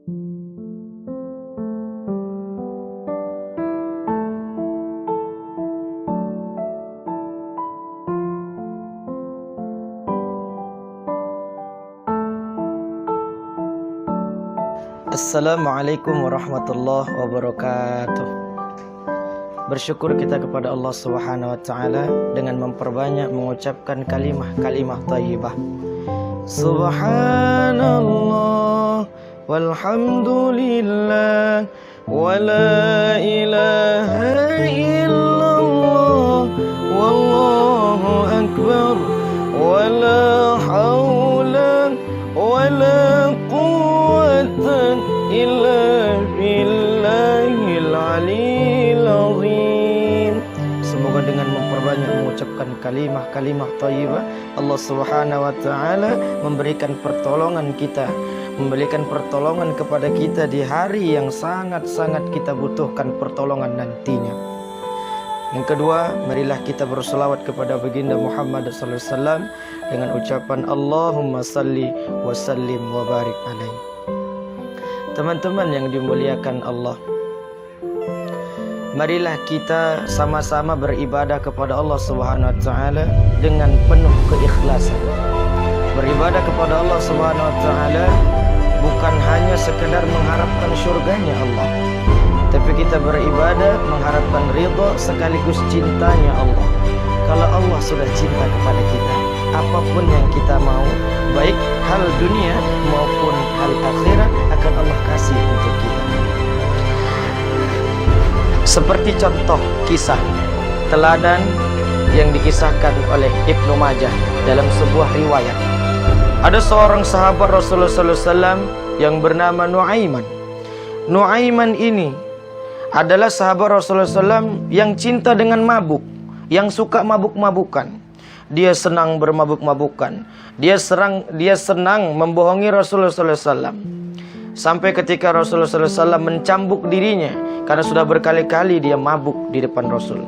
Assalamualaikum warahmatullahi wabarakatuh. Bersyukur kita kepada Allah Subhanahu wa taala dengan memperbanyak mengucapkan kalimah-kalimah thayyibah. Subhanallah walhamdulillah wala ilaha illallah wallahu akbar wala haula wala quwwata illa billahil aliyil azim. Semoga dengan memperbanyak mengucapkan kalimah-kalimah thayyibah, Allah Subhanahu wa taala memberikan pertolongan kepada kita di hari yang sangat-sangat kita butuhkan pertolongan nantinya. Yang kedua, marilah kita berselawat kepada baginda Muhammad sallallahu alaihi wasallam dengan ucapan Allahumma salli wa sallim wa barik alaihi. Teman-teman yang dimuliakan Allah, marilah kita sama-sama beribadah kepada Allah Subhanahu wa taala dengan penuh keikhlasan. Beribadah kepada Allah Subhanahu wa taala bukan hanya sekedar mengharapkan syurganya Allah, tapi kita beribadah mengharapkan ridha sekaligus cintanya Allah. Kalau Allah sudah cinta kepada kita, apapun yang kita mau, baik hal dunia maupun hal akhirat, akan Allah kasih untuk kita. Seperti contoh kisah teladan yang dikisahkan oleh Ibnu Majah dalam sebuah riwayat. Ada seorang sahabat Rasulullah SAW yang bernama Nuaiman. Nuaiman ini adalah sahabat Rasulullah SAW yang cinta dengan mabuk, yang suka mabuk-mabukan. Dia senang bermabuk-mabukan. Dia senang membohongi Rasulullah SAW. Sampai ketika Rasulullah SAW mencambuk dirinya karena sudah berkali-kali dia mabuk di depan Rasul.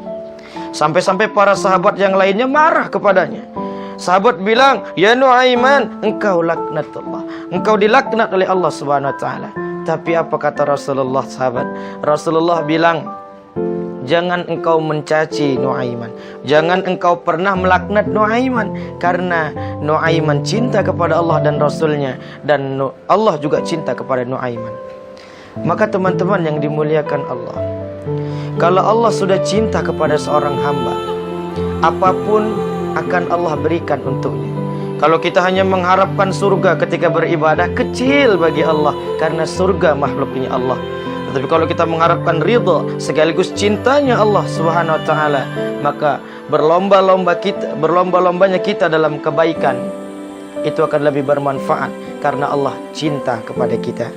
Sampai-sampai para sahabat yang lainnya marah kepadanya. Sahabat bilang, "Ya Nuaiman, engkau laknatullah. Engkau dilaknat oleh Allah Subhanahu wa taala." Tapi apa kata Rasulullah, sahabat? Rasulullah bilang, jangan engkau mencaci Nuaiman, jangan engkau pernah melaknat Nuaiman, karena Nuaiman cinta kepada Allah dan Rasulnya, dan Allah juga cinta kepada Nuaiman. Maka teman-teman yang dimuliakan Allah, kalau Allah sudah cinta kepada seorang hamba, apapun akan Allah berikan untuknya. Kalau kita hanya mengharapkan surga ketika beribadah, kecil bagi Allah, karena surga makhluknya Allah. Tetapi kalau kita mengharapkan ridha sekaligus cintanya Allah Subhanahu wa taala, maka berlomba-lombanya kita dalam kebaikan itu akan lebih bermanfaat karena Allah cinta kepada kita.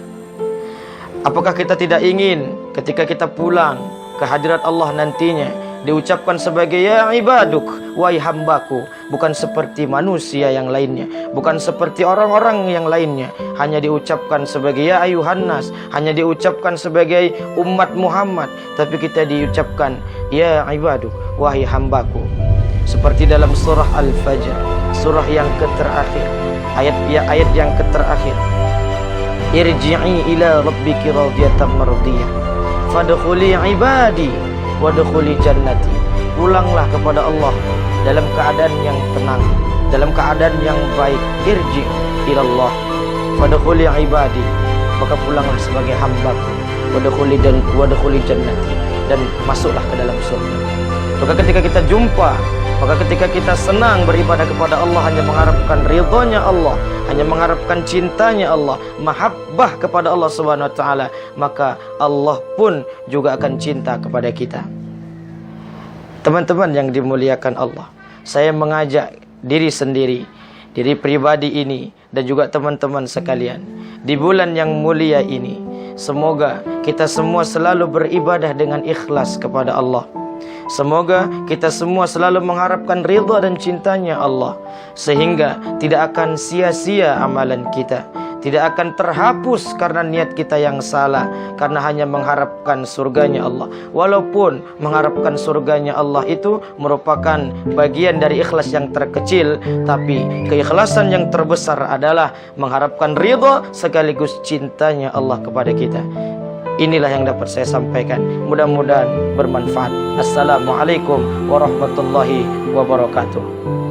Apakah kita tidak ingin ketika kita pulang ke hadirat Allah nantinya diucapkan sebagai ya ibaduk, wahai hambaku, bukan seperti manusia yang lainnya, bukan seperti orang-orang yang lainnya, hanya diucapkan sebagai ya ayuhan nas, hanya diucapkan sebagai umat Muhammad, tapi kita diucapkan ya ibaduk, wahai hambaku. Seperti dalam surah Al-Fajr, surah yang terakhir, ayat yang terakhir, irji'i ila rabbiki radiyatan mardiyah fadkhuli ibadi wadkhuli jannati. Pulanglah kepada Allah dalam keadaan yang tenang, dalam keadaan yang baik. Irji ilallah fadkhuli ibadi, maka pulanglah sebagai hambaku, wadkhuli jannati, dan masuklah ke dalam surga. Maka ketika kita jumpa, maka ketika kita senang beribadah kepada Allah, hanya mengharapkan ridhonya Allah, hanya mengharapkan cintanya Allah, mahabbah kepada Allah Subhanahu wa taala, maka Allah pun juga akan cinta kepada kita. Teman-teman yang dimuliakan Allah, saya mengajak diri sendiri, diri pribadi ini, dan juga teman-teman sekalian, di bulan yang mulia ini, semoga kita semua selalu beribadah dengan ikhlas kepada Allah. Semoga kita semua selalu mengharapkan ridha dan cintanya Allah, sehingga tidak akan sia-sia amalan kita, tidak akan terhapus karena niat kita yang salah, karena hanya mengharapkan surganya Allah. Walaupun mengharapkan surganya Allah itu merupakan bagian dari ikhlas yang terkecil, tapi keikhlasan yang terbesar adalah mengharapkan ridha sekaligus cintanya Allah kepada kita. Inilah yang dapat saya sampaikan, mudah-mudahan bermanfaat. Assalamualaikum warahmatullahi wabarakatuh.